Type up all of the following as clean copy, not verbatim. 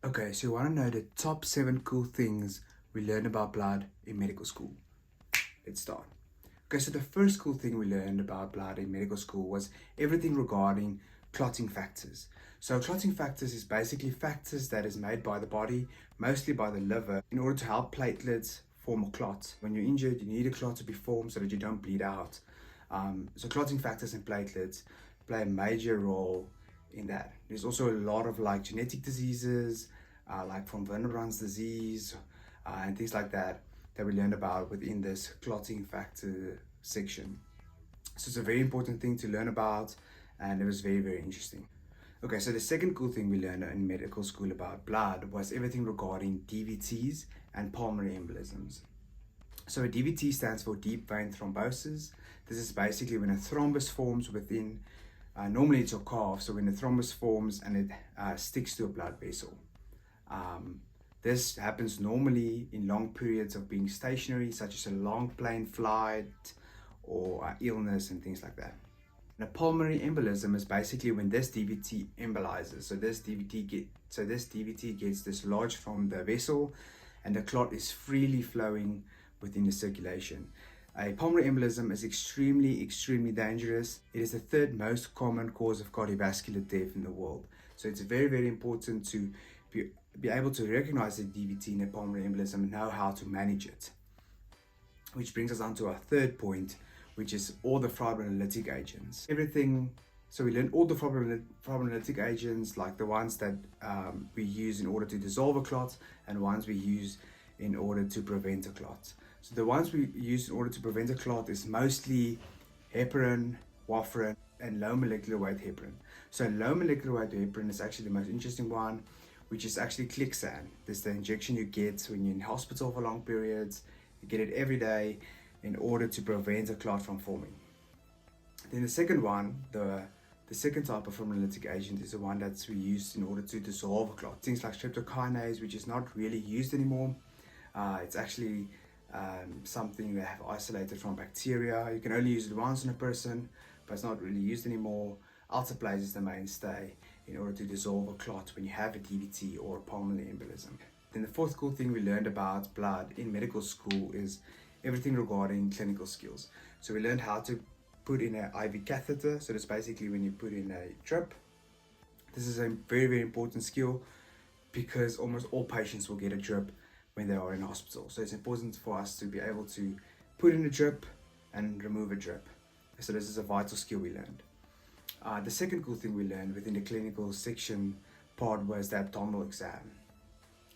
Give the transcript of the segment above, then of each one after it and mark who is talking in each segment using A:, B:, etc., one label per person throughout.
A: Okay, so you want to know the top 7 cool things we learned about blood in medical school. Let's start. Okay, so the first cool thing we learned about blood in medical school was everything regarding clotting factors. So clotting factors is basically factors that is made by the body, mostly by the liver, in order to help platelets form a clot. When you're injured, you need a clot to be formed so that you don't bleed out. So clotting factors and platelets play a major role in that. There's also a lot of like genetic diseases, like from Willebrand's disease and things like that we learned about within this clotting factor section. So it's a very important thing to learn about, and it was very, very interesting. Okay, so the second cool thing we learned in medical school about blood was everything regarding DVTs and pulmonary embolisms. So a DVT stands for deep vein thrombosis. This is basically when a thrombus forms within, normally it's your calf, so when a thrombus forms and it sticks to a blood vessel. This happens normally in long periods of being stationary, such as a long plane flight or illness and things like that. And a pulmonary embolism is basically when this DVT embolizes. So this DVT gets dislodged from the vessel, and the clot is freely flowing within the circulation. A pulmonary embolism is extremely dangerous. It is the third most common cause of cardiovascular death in the world. So it's very, very important to be able to recognize the DVT in a pulmonary embolism and know how to manage it. Which brings us on to our third point, which is all the fibrinolytic agents. So we learned all the fibrinolytic agents, like the ones that we use in order to dissolve a clot and ones we use in order to prevent a clot. So the ones we use in order to prevent a clot is mostly heparin, warfarin, and low molecular weight heparin. So low molecular weight heparin is actually the most interesting one, which is actually Clexane. This is the injection you get when you're in hospital for long periods. You get it every day in order to prevent a clot from forming. Then the second one, the second type of fibrinolytic agent, is the one that's we use in order to dissolve a clot. Things like streptokinase, which is not really used anymore. It's actually something they have isolated from bacteria. You can only use it once in a person, but it's not really used anymore. Alteplase is the mainstay in order to dissolve a clot when you have a DVT or a pulmonary embolism. Then the fourth cool thing we learned about blood in medical school is everything regarding clinical skills. So we learned how to put in an IV catheter. So that's basically when you put in a drip. This is a very, very important skill because almost all patients will get a drip when they are in hospital. So it's important for us to be able to put in a drip and remove a drip. So this is a vital skill we learned. The second cool thing we learned within the clinical section part was the abdominal exam.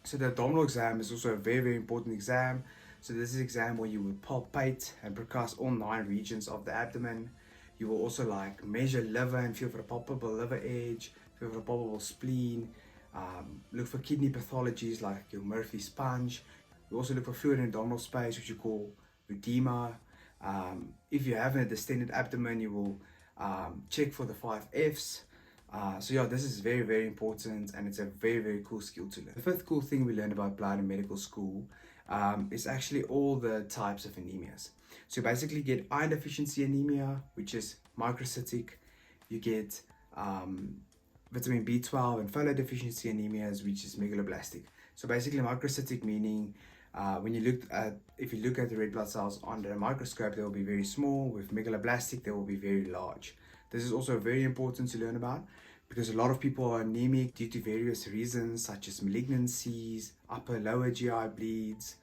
A: So the abdominal exam is also a very, very important exam. So this is an exam where you will palpate and percuss all 9 regions of the abdomen. You will also like measure liver and feel for a palpable liver edge, feel for a palpable spleen, look for kidney pathologies like your Murphy sponge. We also look for fluid in abdominal space, which you call edema. If you have a distended abdomen, you will check for the 5 Fs. So yeah, this is very, very important, and it's a very, very cool skill to learn. The fifth cool thing we learned about blood in medical school is actually all the types of anemias. So you basically get iron deficiency anemia, which is microcytic. You get vitamin B12 and folate deficiency anemias, which is megaloblastic. So basically microcytic meaning if you look at the red blood cells under a microscope, they will be very small. With megaloblastic, they will be very large. This is also very important to learn about because a lot of people are anemic due to various reasons such as malignancies, lower GI bleeds.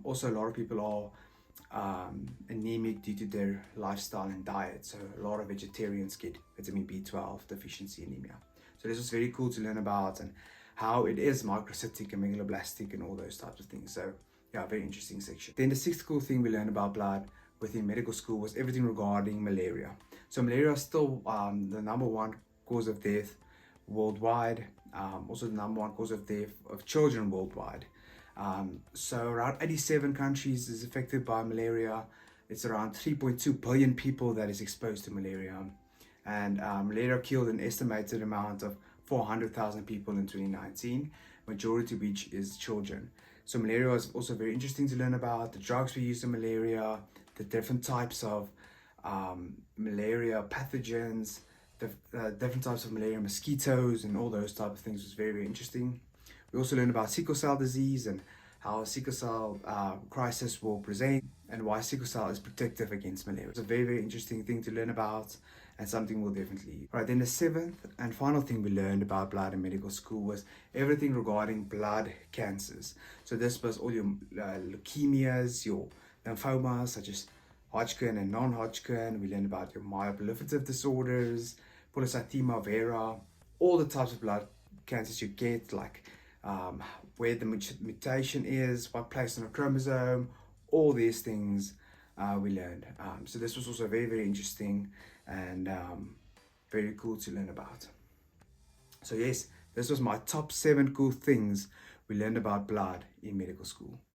A: Also, a lot of people are anemic due to their lifestyle and diet. So a lot of vegetarians get vitamin B12 deficiency anemia. So this was very cool to learn about and how it is microcytic and megaloblastic and all those types of things. So yeah, very interesting section. Then the sixth cool thing we learned about blood within medical school was everything regarding malaria. So malaria is still the number 1 cause of death worldwide, also the number 1 cause of death of children worldwide. So around 87 countries is affected by malaria. It's around 3.2 billion people that is exposed to malaria. And malaria killed an estimated amount of 400,000 people in 2019, majority of which is children. So malaria is also very interesting to learn about, the drugs we use in malaria, the different types of malaria pathogens, the different types of malaria mosquitoes and all those type of things was very, very interesting. We also learned about sickle cell disease and how a sickle cell crisis will present and why sickle cell is protective against malaria. It's a very, very interesting thing to learn about and something we'll definitely. Right, then the seventh and final thing we learned about blood in medical school was everything regarding blood cancers. So this was all your leukemias, your lymphomas, such as Hodgkin and non-Hodgkin. We learned about your myeloproliferative disorders, polycythemia vera, all the types of blood cancers you get, like where the mutation is, what place on a chromosome, all these things we learned. So this was also very, very interesting and very cool to learn about. So yes, this was my top 7 cool things we learned about blood in medical school.